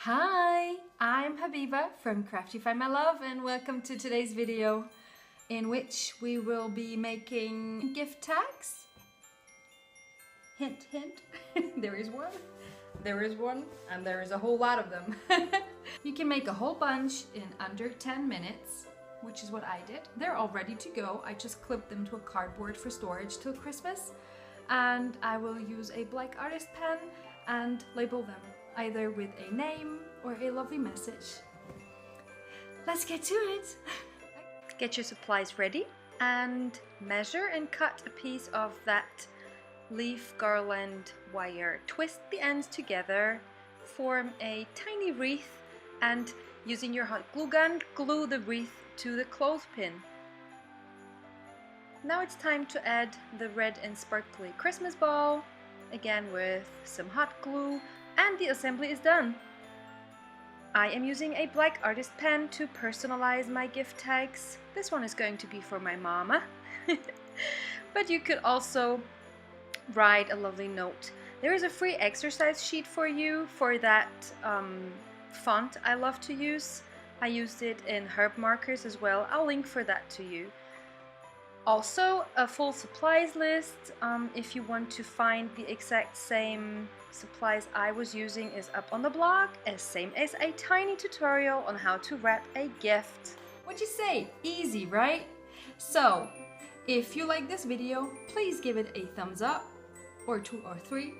Hi, I'm Habiba from Craftify my love, and welcome to today's video in which we will be making gift tags. Hint, hint, there is one, and there is a whole lot of them. You can make a whole bunch in under 10 minutes, which is what I did. They're all ready to go. I just clipped them to a cardboard for storage till Christmas, and I will use a black artist pen and label them either with a name or a lovely message. Let's get to it! Get your supplies ready and measure and cut a piece of that leaf garland wire. Twist the ends together, form a tiny wreath, and using your hot glue gun, glue the wreath to the clothespin. Now it's time to add the red and sparkly Christmas ball, again with some hot glue, and the assembly is done. I am using a black artist pen to personalize my gift tags. This one is going to be for my mama. But you could also write a lovely note. There is a free exercise sheet for you for that font I love to use. I used it in herb markers as well. I'll link for that to you. Also, a full supplies list, if you want to find the exact same supplies I was using, is up on the blog, as same as a tiny tutorial on how to wrap a gift. What you say? Easy, right? So, if you like this video, please give it a thumbs up, or 2 or 3.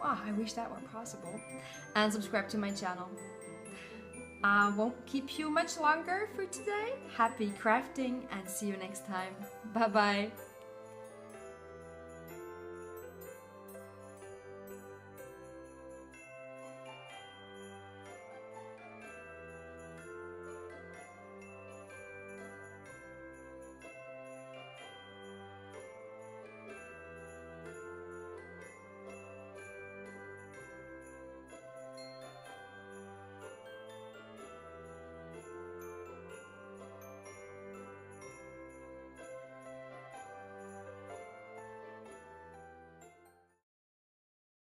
Wow, I wish that were possible. And subscribe to my channel. I won't keep you much longer for today. Happy crafting and see you next time. Bye bye.